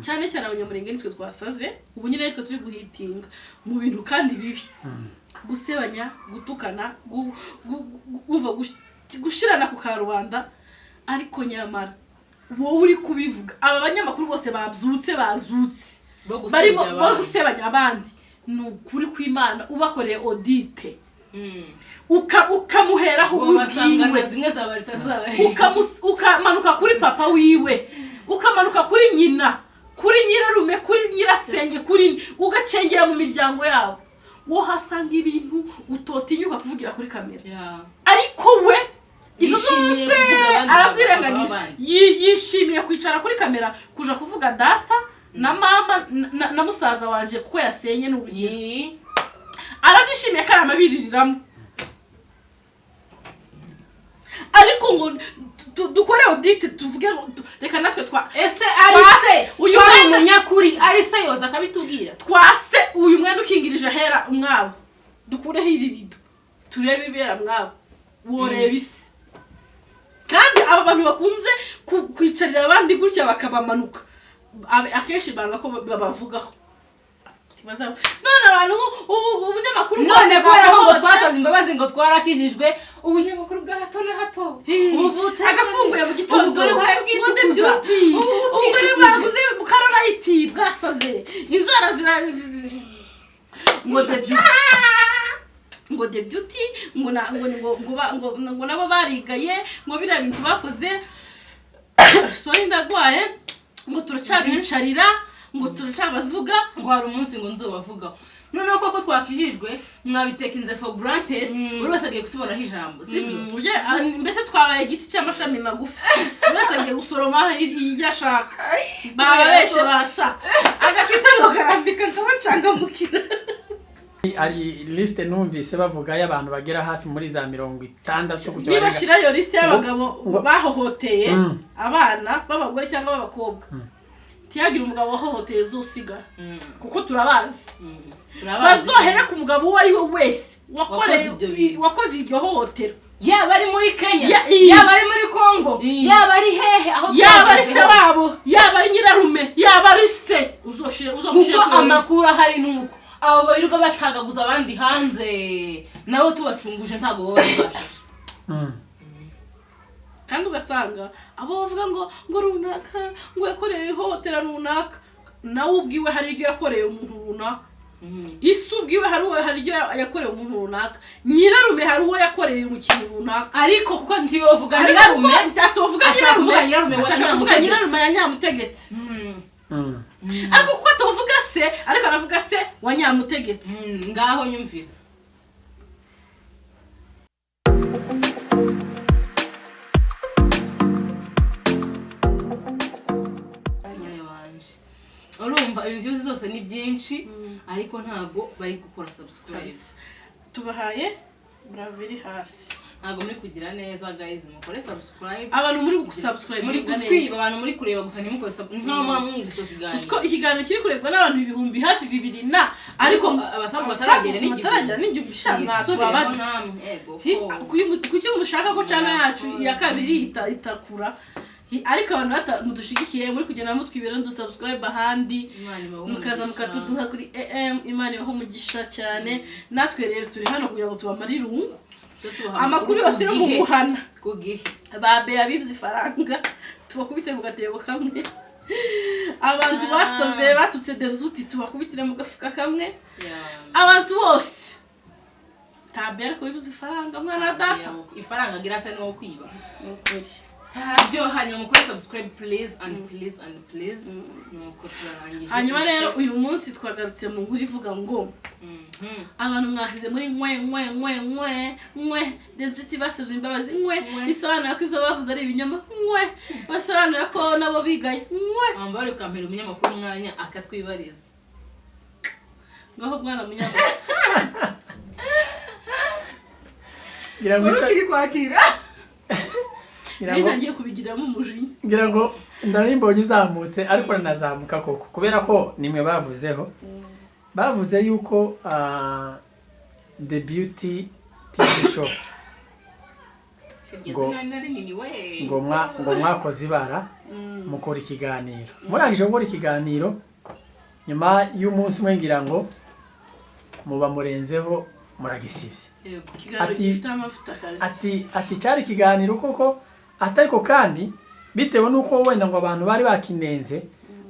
cyane cyane abanyamurenge nitwe twasaze ubu nyine nitwe turi guhitinga mu bintu kandi bibi gusebanya gutukana gushirana ku karubanda ariko nyamara wowe uri kubivuga aba banyamakuru bose bazutse barimo gusebanya abandi n'ukuri kw'Imana ubakoreye audite ukamuheraho ubwiwe zimwe za barita zawe ukamanuka kuri papa wiwe ukamanuka kuri nyina kuri nyirarume kuri nyirasenge kuri ugacengera mu miryango yabo wo hasanga ibintu utotinyuka kuvugira kuri kamera ariko we yishimiye kuvuga aravyirenganije yishimiye kwicara kuri kamera kuja kuvuga data na mama na musaza wanje kuko yasenye n'ubugiro aravyishimiye karama biririramo ariko ngo dukore audite tuvuge reka natwe ese arise uyu munyakuri arise yoza kabitubwira twase uyu mwenda ukingirije hera umwabo dukureho irirido turebe ibera mwabo woreba isi kandi aba bantu bakunze kwicarira abandi gutya bakabamanuka akenshi banga ko babavugaho none abantu ubunyamakuru none kubera ko twasaze imbabazi ngo twarakijijwe ubunyamakuru bwa hato na hato ubuvutse agafunguye mu gitondo ubugore bwawe bwitukuza ubugore bwaguze mu karorayiti bwasaze inzara ngo the beauty ngo nabo barigaye ngo bira bintu bakoze soye ndagwaye ngo turacabicarira ngo turacabavuga ngo hari umunsi ngo nzobavuga none koko twakijijwe mwabitekinze for granted buri wese agiye kutubonaho ijambo sibyo mbese twabaye igiti cy'amashami magufi buri wese agiye gusoroma iryo ashaka babeshe basha agakisa no karambika kabacangamukira ari liste numvise bavuga y'abantu bagera hafi muri za 60 kucyo niba shirayo liste y'abagabo bahohoteye abana b'abagore cyangwa b'abakobwa tiyagira umugabo wahohoteye zosigara kuko turabazi bazohera ku mugabo uwo ari we wese wakoze iryo hohotero yaba ari muri Kenya yaba ari muri Kongo yaba ari hehe aho yaba ari se babo yaba ari nyirarume yaba ari se uzomushira amakuru ahari nuko abo biruka batagaguza abandi hanze nabo tubacunguje ntago bo bashashe kandi ugasanga abo bavuga ngo runaka ngo yakoreye hohotera runaka nawe ubwiwe hari iryo yakoreye umuntu runaka isu ubwiwe hari iryo yakoreye umuntu runaka nyirarume hari uwo yakoreye umukino runaka ariko kuko ntiyovuga nyirarume atovuga nyirarume ya nyamutegetse ariko kuko atovuga se ariko aravuga se wa nyamutegetse ngaho nyumvira urumva ibyo zose ni byinshi ariko ntago bari gukora subscribe tubahaye braveri hasi ntago muri kugira neza guys mukore subscribe abantu muri gusubscribe muri kutwiba abantu muri kureba gusa ntimukore nta mwamwiza cyo kiganiro uko ikiganiro kiri kurebwa n'abantu ibihumbi hafi 2 na ariko abasabwa bataragera n'igihumbi shana tubabadi kuki mushaka ko chana yacu ya kabiri itakura ariko abantu mudushigikiye muri kugenda mutwibera ndusubscribe ahandi mukaza mukatuduha kuri Imana ibaho mugisha cyane natwe rero turi hano kugira ngo tubamarire irungu amakuru yose yo mu muhana kugihe babe yabibye faranga tubakubite mu gatebo kamwe abantu basaze batutse deruzuti tubakubitire mu gafuka kamwe abantu bose tabere ko yibye faranga mwana data ifaranga gira se no kwiba ukuri byo hanyuma mukore subscribe please and please nuko turarangije hanyuma rero uyu munsi twagarutse mu nkuru ivuga ngo abantu mwahize muri mwe dezuti basubye imbabazi bisobanura ko izo bavuze ari ibinyoma basobanura ko nabo bigaye ambare ukampera umunyamakuru umwanya akatwibariza ngaho bwana munyamakuru ngira ngo kiri kwakira ngiye kubigiramo umujinya ngira ngo ndarimbonye uzamutse ariko nazamuka koko kubera ko nimwe bavuzeho bavuze yuko the beauty TV show ngo mwakoze ibara mukora ikiganiro murangije gukora ikiganiro nyuma y'umunsi umwe ngira ngo muba murenzeho muragisibye ati cyari ikiganiro koko atariko kandi bitewe nuko wenda ngo abantu bari bakinenze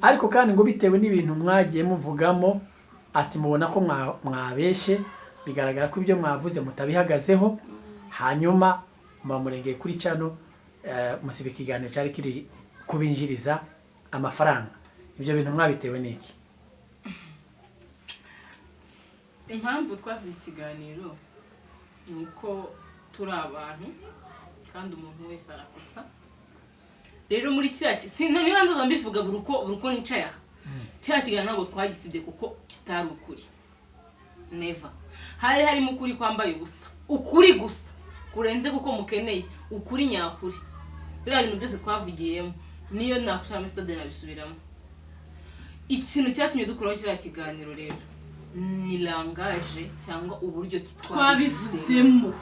ariko kandi ngo bitewe n'ibintu mwagiye muvugamo ati mubona ko mwabeshe bigaragara ko ibyo mwavuze mutabihagazeho hanyuma murengeye kuri cano musiba ikiganiro cyari kiri kubinjiriza amafaranga ibyo bintu mwabitewe n'iki impamvu twavuze ikiganiro ni uko turi abantu kandi umuntu wese arakosa rero muri kiriya niba nzoza mbivuga buri uko nicaye aha kiriya kiganiro ntabwo twagisibye kuko kitari ukuri never hari harimo ukuri kwambaye ubusa ukuri gusa kurenze kuko mukeneye ukuri nyakuri biriya bintu byose twavugiyemo niyo nakushaka muri stade nabisubiramo ikintu cyatumye dukuraho kiriya kiganiro rero ni langage cyangwa uburyo twabivuzemo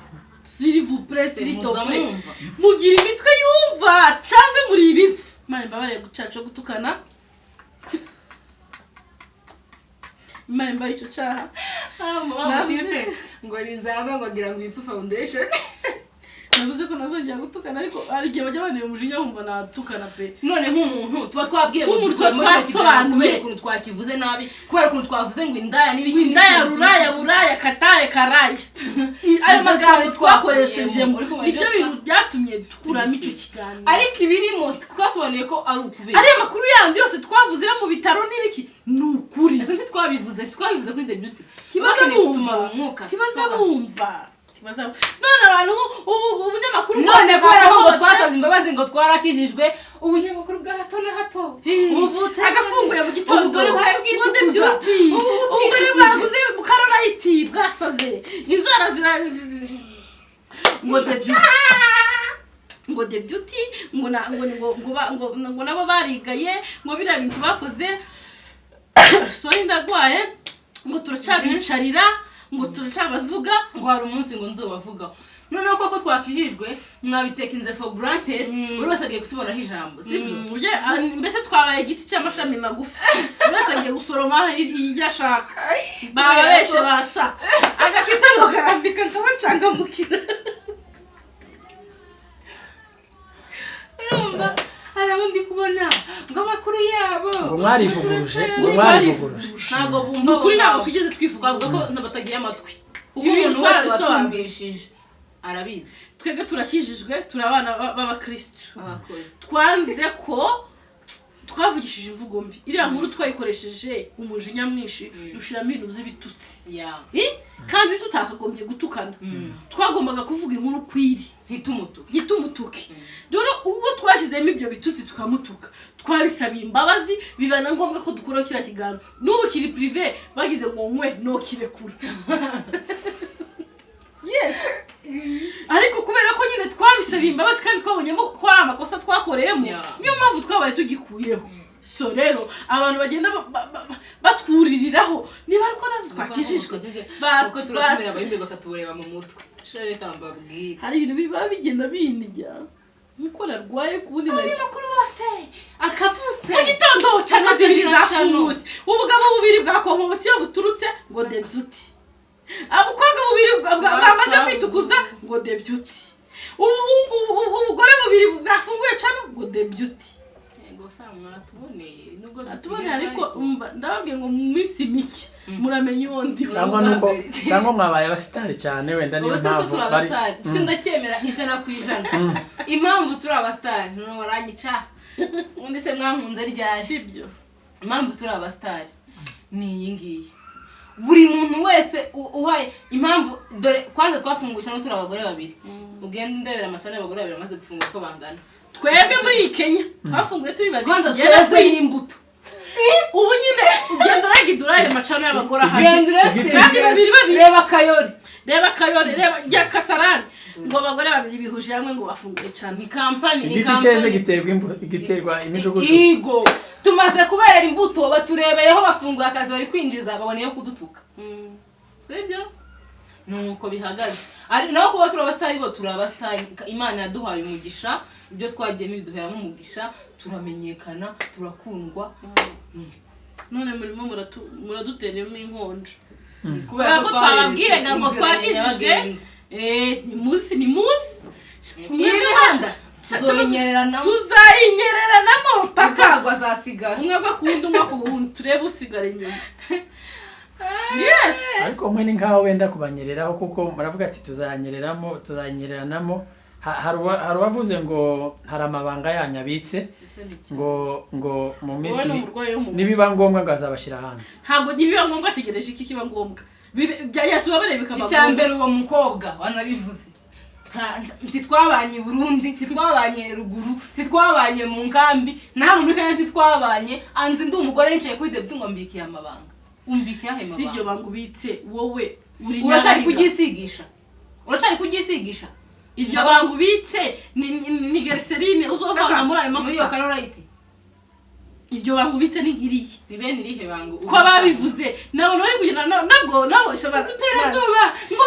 s'il vous plaît s'il te plaît mugira imitwe yumva cyangwa muri ibifu mane mbabare gucaca gutukana mane mbari cyo cyaha ngo rinzaba ngo agira ngo ibifu foundation navuze ko nazongera gutukana ariko ari gihe bajya baneye umujinya wumva natukana pe none nk'umuntu tuba twabwiye ngo twasobanuye ukuntu twakivuze nabi kubera ukuntu twavuze ngo indaya n'ibiki indaya ruraya buraya katare karaya ayo magambo twakoreshejemo ibyo bintu byatumye dukuramo icyo kiganiro ariko ibirimo twasobanuye ko ari ukubera ari amakuru yandi yose twavuze yo mu bitaro n'ibiki ni ukuri ese twabivuze kuri The Beauty kibaza bumva none abantu ubunyamakuru none kubera ko twasaze imbabazi ngo twarakijijwe ubunyamakuru bwa hato na hato ubuvutse agafunguye mu gitondo ubugore bwawe bwitukuza ubugore bwaguze bukarora iti bwasaze inzara ngo The Beauty ngo nabo barigaye ngo biriya bintu bakoze sori ndagwaye ngo turacabicarira ngo turacabavuga ngo hari umunsi ngo nzobavuga noneho koko twakijijwe mwabitekinze for granted buri wese agiye kutubonaho ijambo sibyo mbese twabaye igiti cy'amashami magufi buri wese agiye gusoroma iryo ashaka babeshe basha agakisa ngo karambika kabacangamukira harabo ndi kubona ngo amakuru yabo ngo mwarivuguruje ntabwo bumva ukuri ntabwo tugeze twivuga ko nabatagiye amatwi uko umuntu wese watwumvishije arabizi twebwe turakijijwe turi abana b'abakristo twanze ko twavugishije imvugo mbi iriya nkuru twayikoresheje umujinya mwinshi dushiramo ibintu by'ibitutsi kandi tutakagombye gutukana twagombaga kuvuga inkuru kwiri hitumutuke dore ubwo twashizemo ibyo bitutsi tukamutuka twabisabiye imbabazi bibana ngombwa ko dukora kira kigano n'ubu kiri privé bagize ngo nkwe no kirekura yes ariko kubera ko nyine twabisabiye imbabazi kandi twabonyemo ko ari amakosa twakoreyemo niyo mpamvu twabaye tugikuyeho so rero abantu bagenda batwuririraho niba ariko nazo twakijijwe uko turatumira abayimbe bakatubureba mu mutwe share kambabwira hari ibintu biba bigenda binijya nuko narwaye kubundi makuru bose akavutse mu gitondo cyane zibiri zafungutse ubugabo bubiri bwakonkobotse iyo buturutse ngo The Beauty abukobwa bubiri bwamaze kwitukuza ngo The Beauty ubugore bubiri bwafunguye cyane ngo The Beauty yego samwa tuboneye nubwo natubone ariko umva ndababwiye ngo mu minsi mike muramenye undi cyangwa mwabaye abasitari cyane wenda niyo mpamvu bari sindacyemera 100%. Impamvu turi abasitari no warangica undi se mwankunze ryari sibyo impamvu turi abasitari ni iyi ngiyi buri muntu wese uhaye impamvu dore kwanza twafunguye cyane turi abagore babiri ugenda ndebera amacane abagore babiri amaze gufungura ko bangana twebwe muri Kenya twafunguye turi babiri kwanza twese y'imbuto ubu nyine ugenda uragidura ayo macano y'abagore ahari kandi babiri reba kayori reba ya kasarani ngo abagore babiri bihuje hamwe ngo bafunguye cyane ni kampani igiti cyeze giterwa imijuguju igo tumaze kuberera imbuto baturebeyeho bafunguye akazi bari kwinjiza baboneyeho kudutuka sibyo nuko bihagaze ari naho kuba turabastari bo turabastari Imana yaduhaye umugisha ibyo twagiyemo biduheramo umugisha turamenyekana turakundwa none murimo muraduteremo inkonje kubera ko twababwiye ngo twakishijwe ni musi imihanda tuzayinyereramo paka azasigara umwe kuwundi umwe kuwundi turebe usigara inyuma yes ariko mwe ni nkaho wenda kubanyereraho kuko muravuga ati tuzanyereranamo hari wavuze ngo hari amabanga yanyabitse ngo mu minsi nibiba ngombwa ngo azabashira hanze ntago nibiba ngombwa ategereje iki kiba ngombwa yatubabareye bikaba icyambere uwo mukobwa wanabivuze ntitwabanye Burundi ntitwabanye ruguru ntitwabanye mu nkambi nta muri Kenya ntitwabanye anzi ndi umugore ngiye kuri debut ngo mbikiye amabanga umbikiye ahe mabanga sivyo bangubitse wowe uri uracari kugisigisha iryo bangubitse ni glycerine uzovanga muri ayo mafuta iyo Carolite iryo bangubitse ni ngiriye ni bene irihe bangu ko babivuze nabo bari kugenda nabo shaba tutera ndoba ngo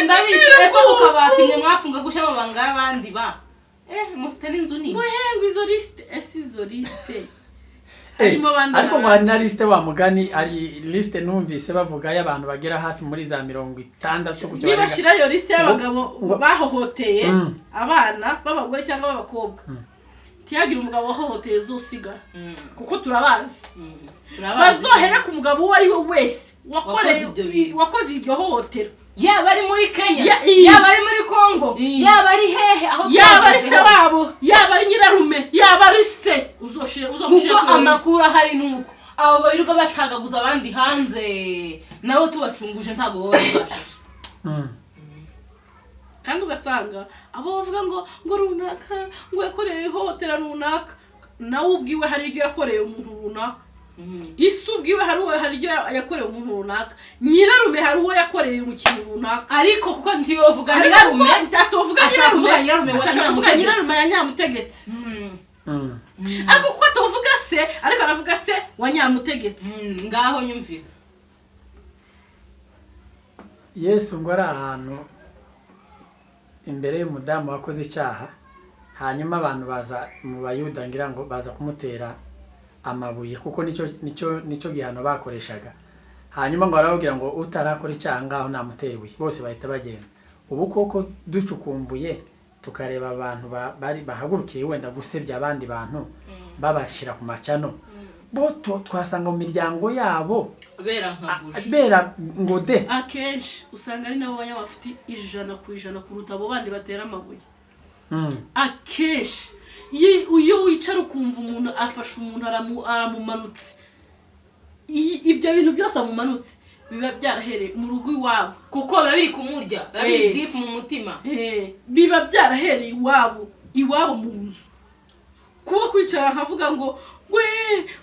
ndabitse ese ukabati mwe mwafunga gusha amabanga y'abandi ba mufite n'inzu nini muhengo izo liste ariko mwari na liste wa mugani ari liste numvise bavuga y'abantu bagera hafi muri za 60 gutyo niba shirayo liste y'abagabo bahohoteye abana b'abagore cyangwa b'abakobwa tiyagira umugabo wahohoteye zosigara kuko turabazi bazohera ku mugabo uwo ari we wese wakoze iryo hohotero yaba ari muri Kenya yaba ari muri Congo yaba ari hehe aho yaba ari se wabo yaba ari nyirarume yaba ari se uzoshire kuko amakuru ahari nuko abo bayiruka batagaguza abandi hanze nabo tubacunguje ntago bo babashashe kandi ugasanga abo bavuga ngo runaka ngo yakoreye hohotera runaka nawe ubwiwe hari iryo yakoreye umuntu runaka isubwiwe hari iryo yakoreye umuntu runaka nyirarume hari uwo yakoreye umukino runaka ariko kuko ntiyovuga nyirarume atovuga nyirarume ya nyamutegetse ariko kuko atovuga se ariko aravuga se wa nyamutegetse ngaho nyumvira Yesu ngo ari ahantu imbere y'umudamu wakoze icyaha hanyuma abantu baza mu bayuda ngira ngo baza kumutera amabuye kuko nico gihano bakoreshaga hanyuma ngo arababwira ngo utarakora icyaha ngaho namuteruye bose bahita bagenda ubu koko ducukumbuye tukareba abantu bari bahagurukiye wenda gusebya abandi bantu babashira ku macano bo twasanga mu miryango yabo bera ngo de akenshi usanga ari nabo banyamafuti 100% kuruta abo bandi batera amabuye akenshi iyo wicara ukumva umuntu afasha umuntu aramumanutse ibyo bintu byose amumanutse biba byarahereye mu rugo iwabo kuko babiri kumurya babiri deep mu mutima biba byarahereye iwabo mu nzu kuba kwicara nkavuga ngo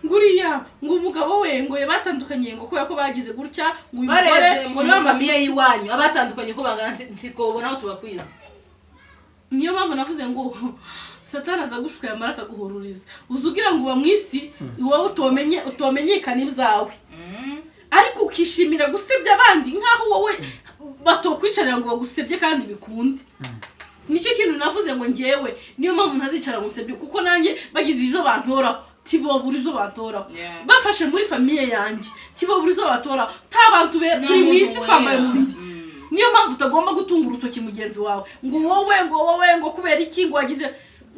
nguriya ngo umugabo we ngo batandukanye ngo kubera ko bagize gutya ngo umugore muri famille yiwanyu abatandukanye ko bangana ntitwobona aho tubakwiza niyo mpamvu navuze ngo Satani aza gushuka yamara akaguhururiza uzugira ngo uba mwisi iwawe utomenyekana ibyawe ariko ukishimira gusebya abandi nkaho wowe batokwicarira ngo bagusebye kandi bikunde nicyo kintu navuze ngo ngewe niyo mpamvu ntazicara ngo nsebye kuko nanjye bagize ibyo bantora tibobura izo batora bafashe muri famille yanjye tibobura izo batora tabantu turi mwisi twambaye mubiri niyo mpamvu utagomba gutunga urutoki mugenzi wawe ngo wowe ngo kubera iki ngo wagize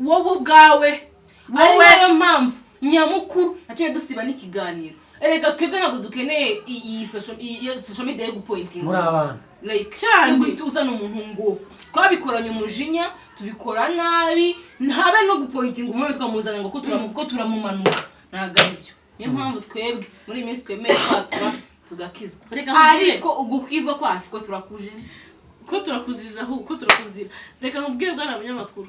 wowe ubwawe nayo mpamvu nyamukuru akeneye dusiba n'ikiganiro erega twebwe ntabwo dukeneye iyi social media yo gupointing muri abana like cyane tuzana umuntu ngo twabikoranye umujinya tubikora nabi ntabe no gupointing umuntu twamuzana ngo ko turamumanuka nagaribyo niyo mpamvu twebwe muri iminsi twemeye kwatura tugakizwa ariko ugukizwa kwacu ko turakuje ko turakuzizaho ko turakuzira reka nkubwire bwana abanyamakuru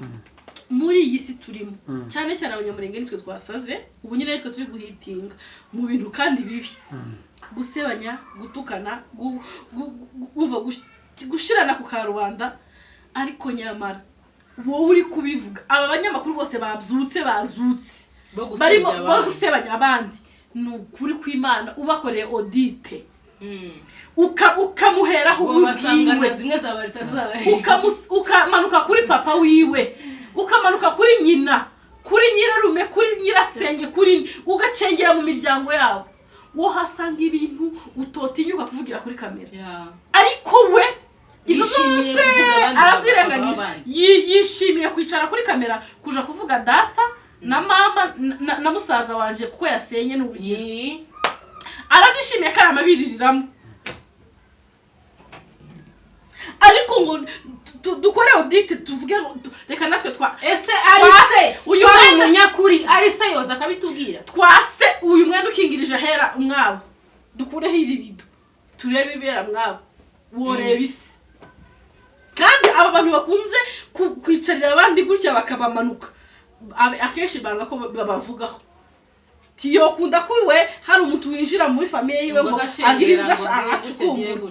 muri iyi si turimo cyane cyane abanyamurenge nitwe twasaze ubu nyine nitwe turi guhitinga mu bintu kandi bibi gusebanya gutukana gushirana ku karubanda ariko nyamara wowe uri kubivuga aba banyamakuru bose bazutse barimo gusebanya abandi ni ukuri kw'Imana ubakoreye audite ukamuheraho ubwiwe zimwe za barita zawe ukamanuka kuri papa wiwe ukamanuka kuri nyina kuri nyirarume kuri nyirasenge kuri ugacengera mu miryango yabo wo hasanga ibintu utotinyuka kuvugira kuri kamera ariko we yishimiye kuvuga aravyirengagije yishimiye kwicara kuri kamera kuja kuvuga data na mama na musaza wanje kuko yasenye n'ubugire aravyishimiye karama biririramo ariko ngo dukore audit tuvuge reka natwe ese ari se uyu munyakuri ari se yoza akabitubwira twase uyu mwenda ukingirije hera umwabo dukureho irirido turebe ibera mwabo woreba isi kandi aba bantu bakunze kwicarira abandi gutya bakabamanuka akenshi banga ko babavugaho tiyo kunda kwiwe hari umuntu winjira muri famille yiwe ngo agiriza acukumba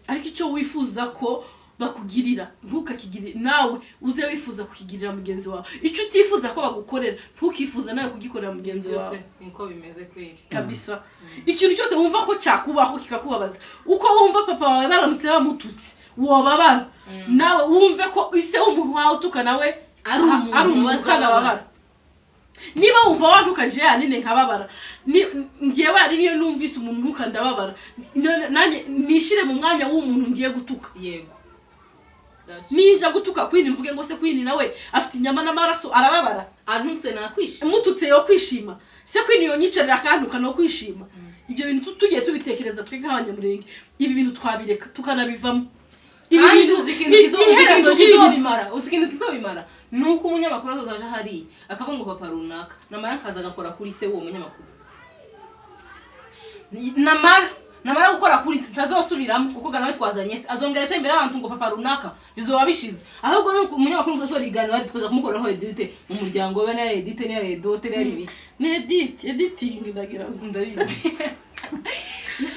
ariko icyo wifuza ko bakugirira ntukakigirire nawe uze wifuza kukigirira mugenzi wawe icyo utifuza ko bagukorera ntukifuza nawe kugikorera mugenzi wawe niko bimeze kweli kabisa ikintu cyose wumva ko cyakubaho kikakubabaza uko wumva papa wawe baramutse bamututse wobabara nawe wumve ko ise umuntu wawe utuka nawe ari umuntu kanababara niba wumva wantukaje yanine nkababara ngiye ari niyo numvise umuntu ntukandababara nanjye nishire mu mwanya w'umuntu ngiye gutuka yego ninja gutuka kwini mvuge ngo se kwini nawe afite inyama n'amaraso arababara antutse nakwishima mututse yo kwishima se kwini yo nyicarira akantuka no kwishima ibyo bintu tugiye tubitekereza twe nk'abanyamurenge ibi bintu twabireka tukanabivamo ibi bintu uzikintu kizobimara nuko umunyamakuru azozaje hari akavuga ngo papa runaka namara akaza agakora kuri se uwo munyamakuru namara gukora kuri se ntazosubiramo kuko ganawe twazanye se azongera cyane imbere y'abantu ngo papa runaka bizoba bishize ahubwo nuko umunyamakuru uzorigana bari twaza kumukora ho edit mu muryango we na edit ni edote ari biki ni editing ndagira ngo ndabizi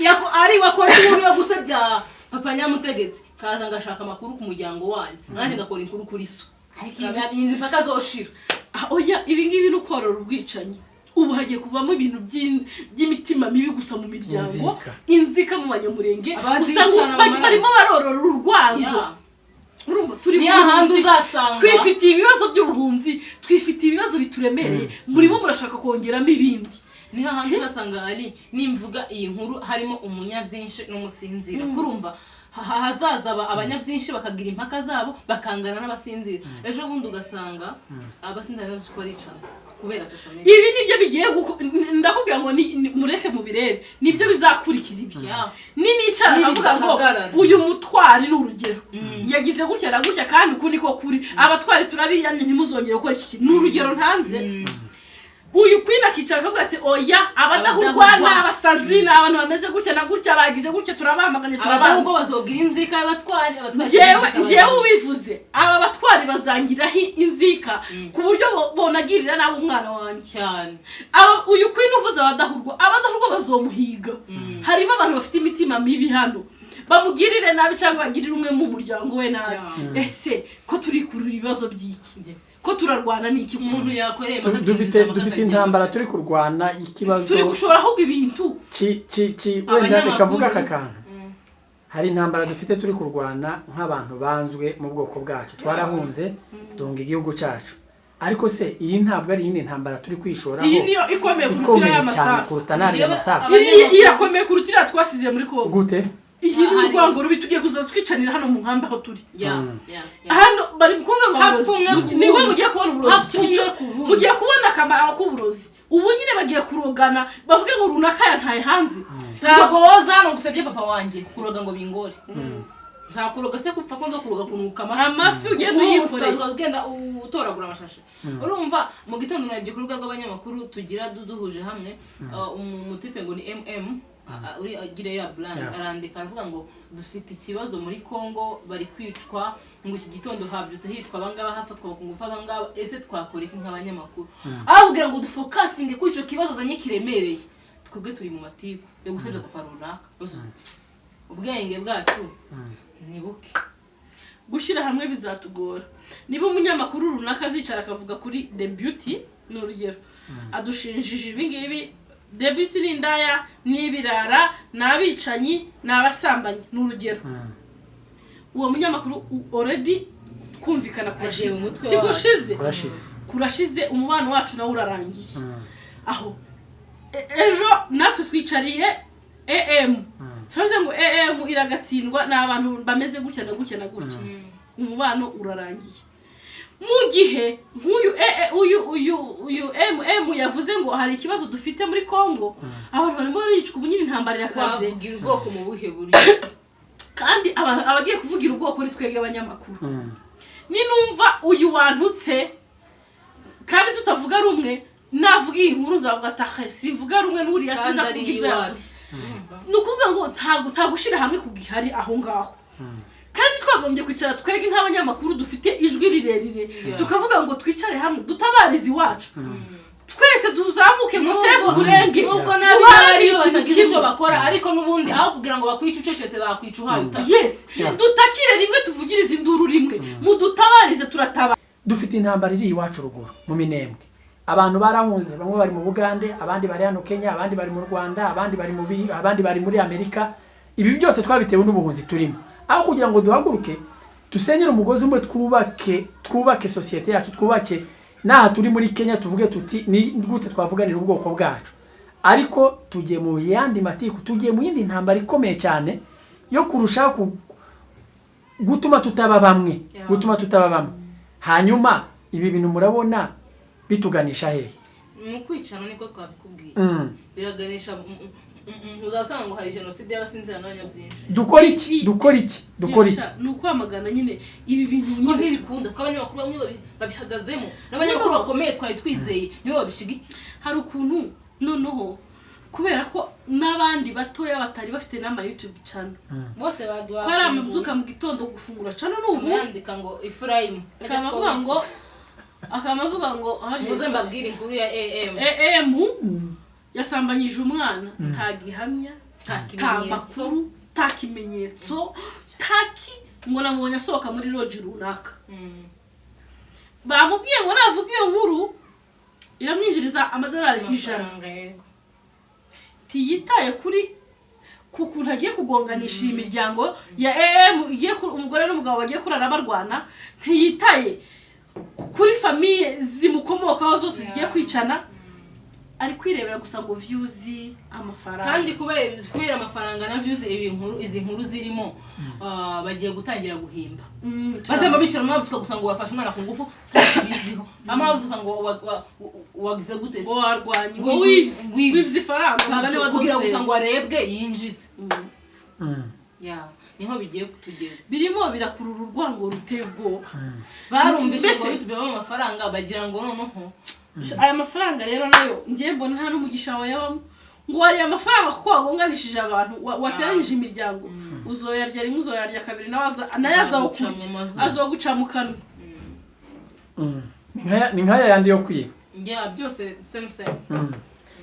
yako ari wakora inkuru yo gusebya papa nyamutegetse kaza ngashaka amakuru ku muryango wanyu kandi ngakora inkuru kuri so ariko inzi paka zoshira oya ibi ngibi n'ukorora ubwicanyi ubu hagiye kubamo ibintu by'imitima mibi gusa mu miryango inzika mu banyamurenge usanga barimo barorora urwango urumva turi mu hantu uzasanga twifitiye ibibazo by'ubuhunzi twifitiye ibibazo bituremereye murimo murashaka kongeramo ibindi ni hantu uzasanga ari nimvuga iyi nkuru harimo umunyabyinshi n'umusinzira kurumva hazaza abanyabyinshi bakagira impaka zabo bakangana n'abasinzira ejo bundi ugasanga abasinzira baje baricana kubera social media ibi nibyo bigiye ndakubwira ngo mureke mu birebe nibyo bizakurikira ibyo nicara avuga ngo uyu mutwari n'urugero yagize gutya na gutya kandi ukundi ko kuri abatwari turabiyamye ntimuzongere gukora iki kintu n'urugero ntanze uyu kwina kicara kavuga ati oya abadahurwa n'abasazi n'abantu bameze gutya na gutya bagize gutya turabamaganye abadahurwa bazogira inzika y'abatwari jewe ubivuze aba batwari bazangiraho inzika ku buryo bonagirira nabo umwana wanjye cyane uyu kwina uvuze abadahurwa bazomuhiga harimo abantu bafite imitima mibi hano bamugirire nabi cyangwa bagirire umwe mu muryango we nabi ese ko turi kuri ibibazo by'iki ko turarwana n'iki umuntu yakoreye dufite intambara turi kurwana ikibazo turi gushora ahubwo ibintu wenda bikavuga aka kantu hari intambara dufite turi kurwana nk'abantu banzwe mu bwoko bwacu twarahunze dunga igihugu cyacu ariko se iyi ntabwo ari iyindi ntambara turi kwishoraho iyi niyo ikomeye kurutira y'amasasu kuruta n'ariya masasu iyi irakomeye kurutira twasize muri Kongo gute iyi ni urwango rubi tugiye kuza twicanira hano mu nkambi aho turi hano bari kuvuga ngo niwe mugiye kubona uburozi mugiye kubona akamaro k'uburozi ubu nyine bagiye kurogana bavuge ngo runaka yantaye hanze ntago woza hano gusebye papa wanjye kuroga ngo bingore nzakuroga se kupfa ko nzo kuroga kunuka amafi ugenda uyikoreye ugenda utoragura amashashi urumva mu gitondo nabyo ku rubuga rw'abanyamakuru tugira duhuje hamwe umutipe ngo ni uri agire ya brand arandika avuga ngo dufite ikibazo muri Kongo bari kwicwa ngo iki gitondo habyutse hicwa abangaba hafatwa bakungufa abangaba ese twakora iki nk'abanyamakuru avugira ngo dufocusinge ku ico kibazo zanye kiremereye twebwe turi mu matiku yo gusebya papa runaka ubwenge bwacu nibuke gushira hamwe bizatugora niba umunyamakuru runaka azicara akavuga kuri The Beauty n'urugero adushinjije ibingibi debut ni indaya n'ibirara n'abicanyi n'abasambanyi n'urugero uwo munyamakuru already kumvikana kurashize umubano wacu nawe urarangiye aho ejo natwe twicariye turavuze ngo iragatsindwa n'abantu bameze gutya na gutya na gutya umubano urarangiye mu gihe uyu yavuze ngo hari ikibazo dufite muri Kongo abantu barimo baricwa ubunyine intambara yakaze bavugira ubwoko mu buhe buri kandi abagiye kuvugira ubwoko ni twege abanyamakuru ninumva uyu wantutse kandi tutavuga rumwe navuga inkuru zavuga atahe sivuga rumwe n'uri yasiza kuvuga ibyo yavuze nukuvuga ngo ntago tagushira hamwe kugihari aho ngaho kandi twagombye kwicara twege nk'abanyamakuru dufite ijwi rirerire tukavuga ngo twicare hamwe dutabarize iwacu twese tuzamuke ngo sefu burenge nubwo nabari batagize icyo bakora ariko nubundi aho kugira ngo bakwice ucecetse bakwica uhaye yes dutakire rimwe tuvugirize induru rimwe mudutabarize turataba dufite intambara iri iwacu ruguru mu Minembwe abantu barahunze bamwe bari mu Bugande abandi bari hano Kenya abandi bari mu Rwanda abandi bari muri Amerika ibi byose twabitewe n'ubuhunzi turimo aho kugira ngo duhaguruke dusenyere umugozi umwe twubake societe yacu twubake naha turi muri Kenya tuvuge tuti ni gute twavuganira ubwoko bwacu ariko tugiye mu yandi matiku tugiye mu yindi ntambara ikomeye cyane yo kurusha gutuma tutaba bamwe hanyuma ibi bintu murabona bituganisha hehe mu kwicana niko twabikubwiye biraganisha uzasanga ngo hari genocide y'abasinzira n'abanyabyinshi dukora iki nukwamagana nyine ibi bintu ntibikunda ko abanyamakuru bamwe babihagazemo n'abanyamakuru bakomeye twari twizeye nibo babishigikiye hari ukuntu noneho kubera ko n'abandi batoya batari bafite n'ama YouTube channel bose badwa ko ari amazuka mu gitondo gufungura channel n'ubu yandika ngo Ephraim akamavuga ngo muze mbabwire inkuru ya AM yasambanyije umwana ntagihamya tamakuru takimenyetso ngo namubonye asohoka muri lodge runaka bamubwiye ngo navuga iyo nkuru iramwinjiriza amadolari 100 tiyitaye kuri kukuntu agiye kugonganisha imiryango ya igiye umugore n'umugabo bagiye kurara barwana ntiyitaye kuri famille zimukomokaho zose zigiye kwicana ari kwirebera gusa ngo views amafaranga kandi kubera amafaranga na views izi nkuru zirimo bagiye gutangira guhimba bazema bicara mwabuka gusa ngo wafashe umwana ku ngufu biziho amabuka ngo wagize gute se warwanye ngo wizi faranga kugira gusa ngo arebwe yinjize niho bigiye kutugeza birimo birakurura urwango rutebwo barumvise ngo bitubemo amafaranga bagira ngo noneho aya mafaranga rero nayo ngiye mbona nta n'umugisha wayabamo ngo wari amafaranga kuko wagonganishije abantu wateranyije imiryango uzoyarya rimwe uzoyarya kabiri nayazaho kurya azoguca mu kanwa ni nkaya yandi yo kwiye byose same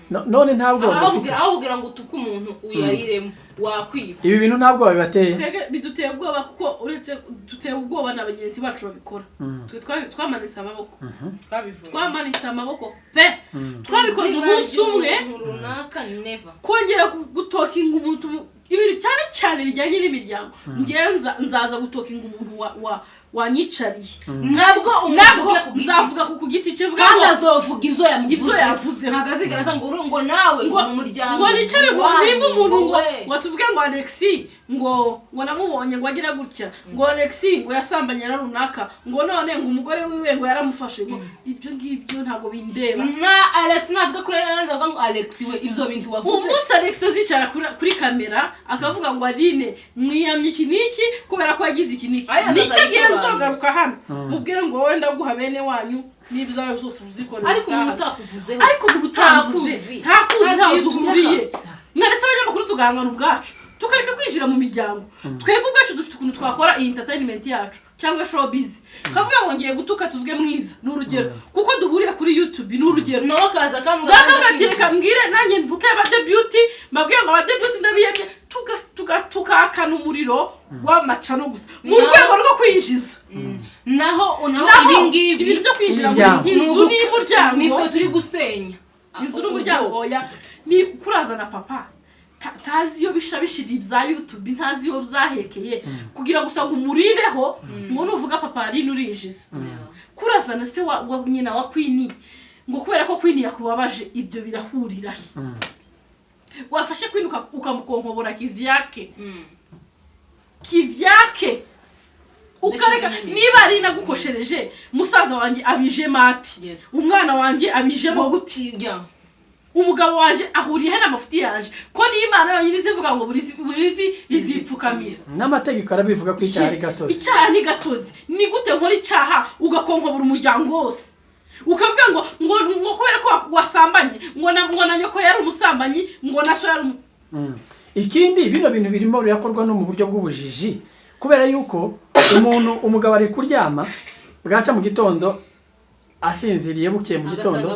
none ntabwo aho kugira ngo utuke umuntu uyariremo wakwiba ibi bintu ntabwo babibateye biduteye ubwoba kuko uretse duteye ubwoba n'abagenzi bacu babikora twamanitse amaboko twamanitse amaboko pe twabikoze umunsi umwe runaka never kongera gutokinga umuntu ibintu cyane bijyanye n'imiryango nzaza gutokinga umuntu wanyicariye ntabwo uzavuga ku giti cye vuga kandi azovuga ibyo yavuze ntagazigaraza ngo nawe mu muryango ngo nicare ngo nimba umuntu ngo tuvuge ngo Alexi ngo namubonye ngo agira gutya ngo Alexi ngo yasambanye na runaka ngo none ngo umugore wiwe ngo yaramufashe ngo ibyo ngibyo ntago bindeba na Alex navuga kuri neza ngo Alexi we ibyo bintu wavuze umunsi Alex azicara kuri kamera akavuga ngo Aline mwiyamye iki niki kubera ko yagize iki niki nice genzogaruka hano mubwire ngo wowe ndaguha bene wanyu n'ibyawe byose uzikorera ariko umuntu utakuvuzeho ariko utakuvuze ntakuzi duhuriye naretse abanyamakuru tugahangana ubwacu tukareka kwinjira mu miryango twebwe ubwacu dufite ukuntu twakora iyi entertainment yacu cyangwa showbiz kavuga ngo ngiye gutuka tuvuge mwiza n'urugero kuko duhuriye kuri YouTube n'urugero nawe kaza kamugatireka mbwire nanjye ntuke aba debut mbabwiye ngo aba debut ndabiyemye tukakana umuriro w'amacano gusa mu rwego rwo kwinjiza naho ibingibi ibintu byo kwinjira mu inzu n'umuryango nitwe turi gusenya inzu n'umuryango oya ni kurazana papa tazi iyo bishabishira ibya YouTube ntazi iyo byahekeye kugira gusa ngo umurireho ngo nuvuga papa ari nurinjiza kurazana se wa nyina wa Queen ngo kubera ko Queen yakubabaje ibyo birahurira wafashe Queen ukamukonkobora kivyake ukareka niba ari nagukoshereje musaza wanjye abije mati umwana wanjye abijemo gutiya umugabo wanje ahuriye he n'amafuti yanje ko ni Imana yonyine izivuga ngo burivi rizipfukamira n'amategeko arabivuga ko icyaha ari gatozi icyaha ni gatozi ni gute nkora icyaha ugakonkobora umuryango wose ukavuga ngo kubera ko wasambanye ngo na nyoko yari umusambanyi ngo na so yari ikindi bino bintu birimo birakorwa no mu buryo bw'ubujiji kubera yuko umugabo ari kuryama bwaca mu gitondo asinziriye bukiye mu gitondo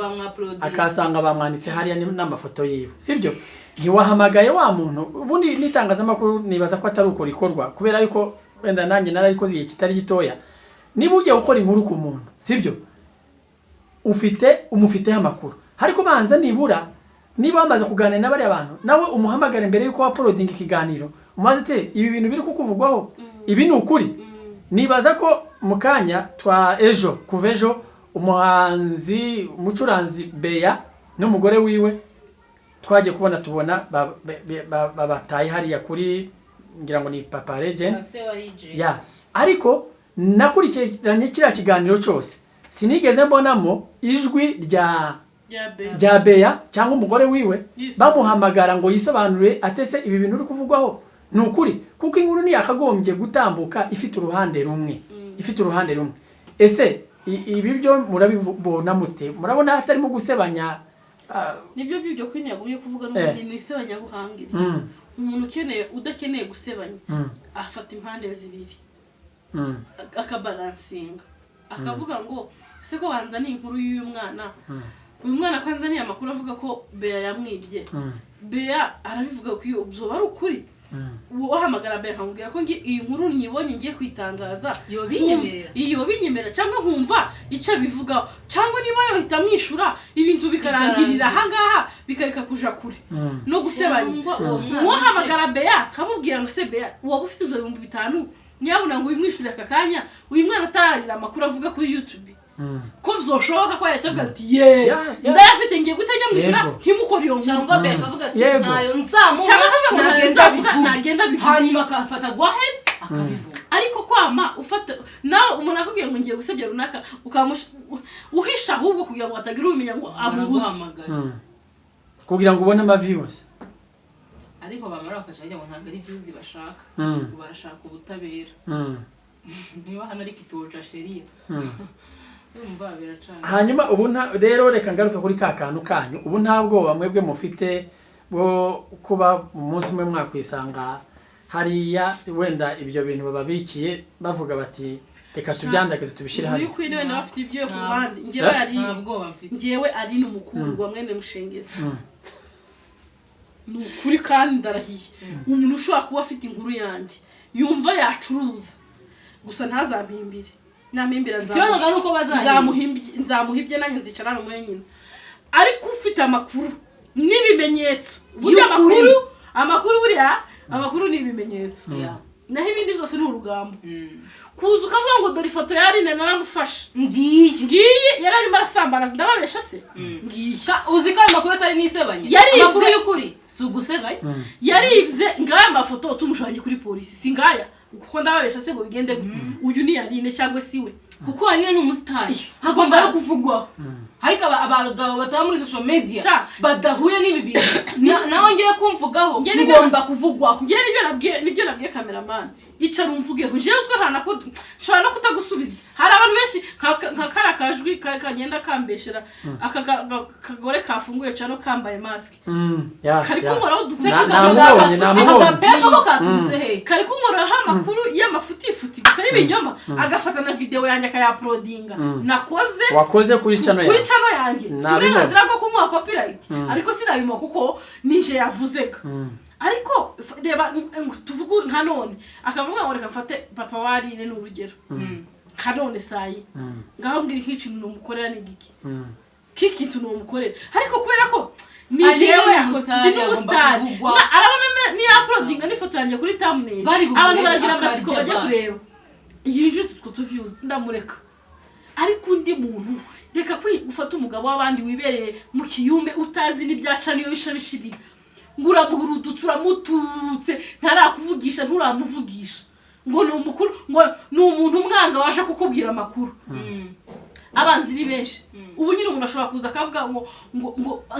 akasanga bamwanditse hariya n'amafoto yiwe sibyo ntiwahamagaye wa muntu ubundi nitangazamakuru nibaza ko atari uko rikorwa kubera yuko wenda nanjye nararikoze igihe kitari gitoya niba ugiye gukora inkuru ku muntu sibyo umufiteho amakuru ariko banza nibura niba wamaze kuganira n'abari abantu nawe umuhamagare mbere yuko uploading ikiganiro umaze te ibi bintu biri kukuvugwaho ibi ni ukuri nibaza ko mukanya kuva ejo umucuranzi Beya n'umugore wiwe twagiye tubona babataye hariya kuri ngira ngo ni Papa Legend ya ariko nakurikiranye kiriya kiganiro cyose sinigeze mbonamo ijwi rya Beya cyangwa umugore wiwe bamuhamagara ngo yisobanure atese ibi bintu uri kuvugwaho ni ukuri kuko inkuru ni yakagombye gutambuka ifite uruhande rumwe ese ibi byo murabibona mute murabona hatarimo gusebanya nibyo byo Queen yagumye kuvuga n'ubundi ni isebanya buhangirije umuntu udakeneye gusebanya afata impande zibiri akabalansinga akavuga ngo ese ko banzaniye inkuru y'uyu mwana uyu mwana kwanzaniye amakuru avuga ko Beya yamwibye Beya arabivuga ko iyo byo bari ukuri wahamagara Beya akamubwira ko iyi nkuru nyibonye ngiye kwitangaza iyo binyemera cyangwa nkumva icyo bivuga cyangwa niba yohita mwishura ibintu bikarangirira ahangaha bikareka kuja kure no gusebanya wahamagara Beya kamubwira ngo se Beya waba ufite 5,000 nyabuna ngo ubimwishure aka kanya uyu mwana ataragira amakuru avuga kuri YouTube ko bizoshoboka ko yatavuga ati ndayafite ngiye gutenya mwishura ntimukora iyo cyangwa Beya akavuga ati nayo nzamu nagenda bivuga hanyuma akafata go ahead akabivuga ariko kwama ufata nawe umuntu akubwiye ngo ngiye gusebya runaka uhisha ahubwo kugira ngo atagira umenya ngo amubuze kugira ngo ubone views ariko bamara bakashajya ngo ntabwo ari views bashaka barashaka ubutabera niba hano ari kitoja sheria hanyuma ubu rero reka ngaruka kuri ka kantu kanyu ubu ntabwo bamwebwe mufite bwo kuba umunsi umwe mwakwisanga hariya wenda ibyo bintu bababikiye bavuga bati reka tubyandagaze tubishire hano uyu Queen wenda bafite ibyo ku bandi ngewe ari n'umukuru wa mwene Mushengezi nukuri kandi ndarahiye umuntu ushobora kuba afite inkuru yanjye yumva yacuruza gusa ntazampimbire namimbira nzamuhimbye nanjye nzicarana mu nyina ariko ufite amakuru n'ibimenyetso burya amakuru buriya amakuru ni ibimenyetso naho ibindi byose ni urugambo kuza ukavuga ngo dore ifoto yari naramufasha ngiye yararimo arasambana ndababesha se ngiye uzi ko amakuru atari nisebanye amakuru y'ukuri si ugusebanye yaribye ngaya amafoto tumushanye kuri polisi singaya kuko ndababesha se ngo bigende gute uyu ni yarine cyangwa siwe kuko ari n'umusitari hagomba no kuvugwaho hariko abagabo bataba muri social media badahuye n'ibi bintu naho ngiye kumvugaho ngomba kuvugwaho nibyo nabwiye cameraman icara umvugeho jewe uzwo shobora no kutagusubiza hari abantu benshi nka kara kajwi kagenda kambeshera akagore kafunguye cyane kambaye mask kari kunkoraho kari kunkoraho amakuru y'amafutifuti y'ibinyoma agafata na video yanjye akayaplodinga wakoze kuri channel yanjye turenazira bwo kumuha copyright ariko sinabimo kuko nije yavuzega ariko reba tuvuga nka none akavuga ngo reka mfate papa warine n'urugero kanone sayi ngaho mbwira ikintu numukorera n'igiki kiki tunumukorera ariko kubera ko ni jewe yakoze ndi n'umusitari arabona ni uploading n'ifoto yanjye kuri thumbnail abantu baragira amatsiko bajya kureba yinjiza utwo views ndamureka ariko undi muntu reka gufata umugabo w'abandi wibereye mu kiyumbe utazi n'ibyaca niyo bishabishirira ngura muhurudutse uramututse ntarakuvugisha nturamuvugisha ngo ni umukuru ngo ni umuntu umwanga waje kukubwira amakuru abanzi ni benshi ubu nyine umuntu ashobora kuza akavuga ngo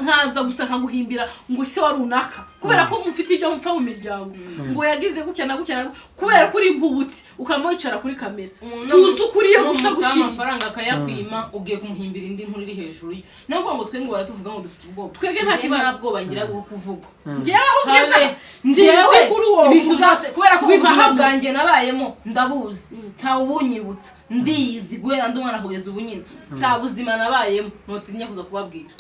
nkaza gusa nkaguhimbira ngo se wa runaka kubera ko mufite ibyo mupfa mu miryango ngo yagize gutya na gutya kubera kuri impubutsi ukamwicara kuri kamera tuzi ukuriye gusha gushira amafaranga akayakwima ugiye kumuhimbira indi nkuru iri hejuru nako ngo twe ngo baratuvuga ngo dufite ubwoba twege nta kibazo bwoba ngira kuvuga ngewe aho ugeze ngewe ibintu byose kubera ko ubuzima bwanjye nabayemo ndabuzi nta ubunyibutsa ndiyizi guhera ndi umwana kugeza ubu nyine nta buzima nabayemo notinye kuza kubabwira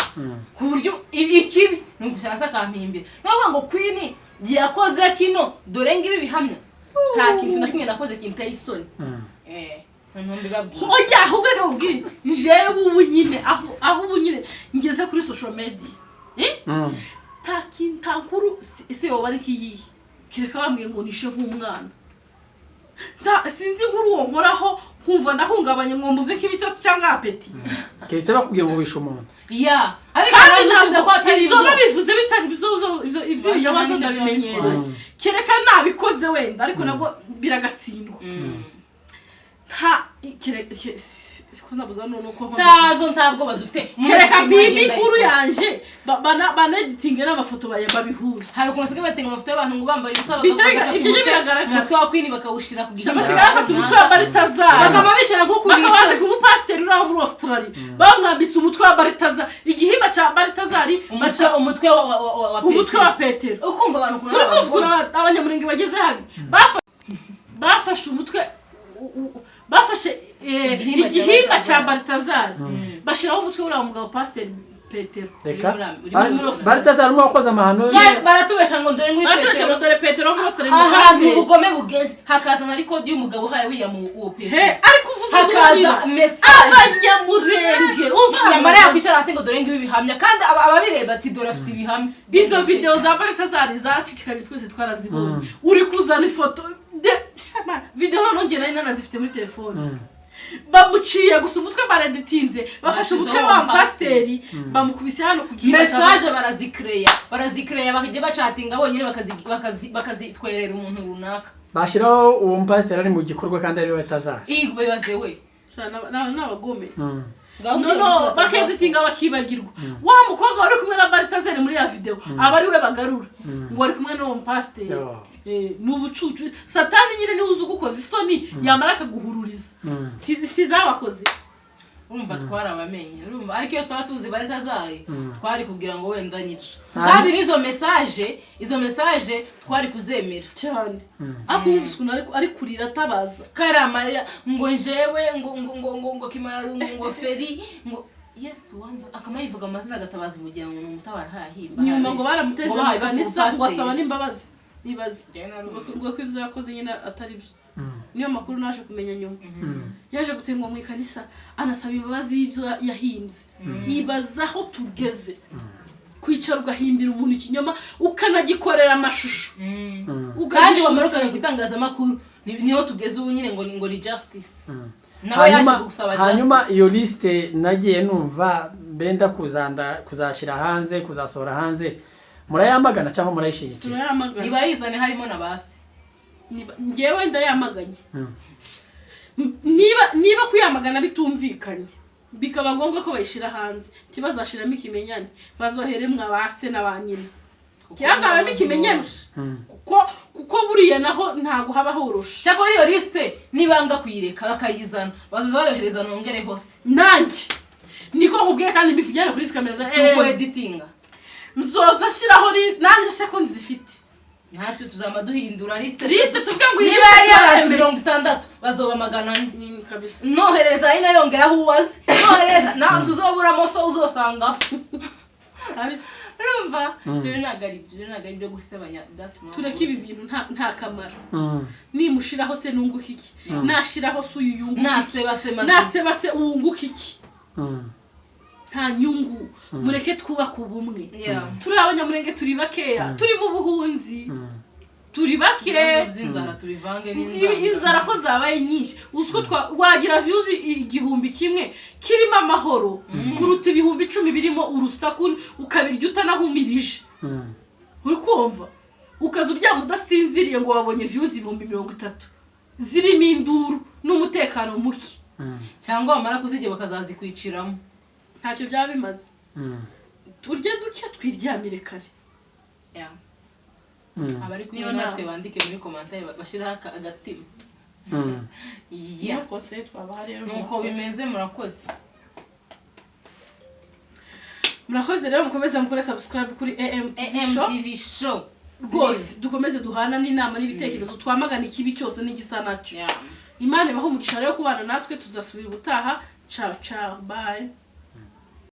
ku buryo ikibi nugushaka akampimbira nako ngo Queen yakoze kino dore ngibi bihamya nta kintu na kimwe nakoze kinteye isoni oya ahubwo nubwi jewe ubu nyine aho ubu nyine ngeze kuri social media nta nkuru ese yoba ari kiyihe kereka bambwiye ngo nishe nk'umwana sinzi nkuru uwo nkoraho kumva ndahungabanye mwumbuze nk'ibitotsi cyangwa apeti keretse bakubwiye ngo wishe umuntu ya ariko ntabwo ko atari ibyo bivuze bitari ibyo yabazo ndabimenyera kereka nabikoze wenda ariko nabwo biragatsindwa nta ntabwo badufite kereka bibi kuru yanje baneditinge n'amafoto babihuza hari ukuntu basigaye batinga amafoto y'abantu ngo bambaye ibisaba umutwe wa Queen bakawushira ku giti basigaye bafata umutwe wa Balthazar bakaba bicara nko kuri bakabambika umupasiteri uri aho muri Australia bamwambitse umutwe wa Balthazar igihimba cya Balthazar umutwe wa Petero ukumva abantu kuna abanyamurenge bageze habi bafashe umutwe bafashe igihimba cya Balthazar bashiraho umutwe uri mugabo pasiteri Petero Balthazar arimo wakoze amahano baratubesha ngo dore ngo Petero ahantu ubugome bugeze hakazana ariko di umugabo haye wiyamu uwo Petero ariko uvuze hakaza message abanyamurenge yamara yakwicara hasi ngo dore ngibi bihamya kandi ababireba ati dore afite ibihamya izo video za Balthazar zacicikanye twese twarazibonye uri kuzana ifoto video none nari nanazifite muri telefone bamuciye gusa umutwe bareditinze bafashe umutwe wa pasiteri bamukubise hano kugira message barazikreya bakajya bacatinga bonyine bakazitwerera umuntu runaka bashiraho uwo pasiteri ari mu gikorwa kandi ari we Balthazar igwe baze we n'abagome no bakeditinga bakibagirwa wa mukobwa wari kumwe na Balthazar muri ya video aba ari we bagarura ngo ari kumwe n'uwo pasiteri n'ubucucu satani nyine ni uzi gukoza isoni yamara akaguhururiza sizabakoze umva twarabamenye urumva ariko iyo twatuzi Balthazar twari kugira ngo wenda nibyo kandi nizo message twari kuzemera cyane akumvusuna ari kurira tabaza karamarira ngo njewe ngo kimara ngo feri ngo Yes wamba akamayivuga amazina gatabaza mugira ngo umutabara hahimba nyuma ngo baramuteze kanisa ngo asaba n'imbabazi nibaze ngo ko ibyo yakoze nyine atari byo niyo makuru naje kumenya nyuma yaje gutengwa mu kanisa anasaba imbabazi y'ibyo yahimbye ibaza aho tugeze kwicara ugahimbira umuntu ikinyoma ukanagikorera amashusho kandi wamaruka gutangaza makuru niho tugeze ubu nyine ngo ni justice nawe yaje gusaba justice hanyuma iyo liste nagiye numva benda kuzashira hanze kuzasohora hanze murayamagana cyangwa murayishigikira niba yizane harimo na basi ngewe ndayamaganye niba kuyamagana bitumvikanye bikaba ngombwa ko bayishira hanze kibazashiramo ikimenyane bazohere mwa base n'abanyina cyazabamo ikimenyane kuko buriya naho ntago haba horoshe cyako iyo liste nibanga kuyireka bakayizana bazoyohereza nongere hose nanjye niko nkubwiye kandi mbifigera kuri kamera za editinga nzoza shiraho nanjye se ko nzifite natwe tuzama duhindura liste tuvuga ngo niba yari 60 bazoba magana kabisa nohereza ina yongera huwazi nohereza na tuzobura moso uzosanga kabisa rumva byo nagari byo gusebanya dasma tureke ibi bintu nta kamaro nimushiraho se nunguka iki nashiraho se uyuyunguka naseba se uwunguka iki nta nyungu mureke twubaka ubumwe turi abanyamurenge turi bakeya turi mu buhunzi turi bake by'inzara tubivange inzara ko zabaye nyinshi uzko wagira views 1,000 kirimo amahoro kuruta 10,000 birimo urusaku ukabirya utanahumirije uri kumva ukaza uryama udasinziriye ngo wabonye views 30,000 zirimo induru n'umutekano muke cyangwa bamara kuzige bakazazikwiciramo ntacyo byaba bimaze turye duke twiryamire kare abari kumwe natwe bandike muri commentaire bashiraho agatima nuko bimeze murakoze rero mukomeze mukore subscribe kuri AMTV show rwose dukomeze duhana n'inama n'ibitekerezo twamagana ikibi cyose n'igisa nacyo Imana ibaho umugisha rero kubana natwe tuzasubira ubutaha ciao ciao bye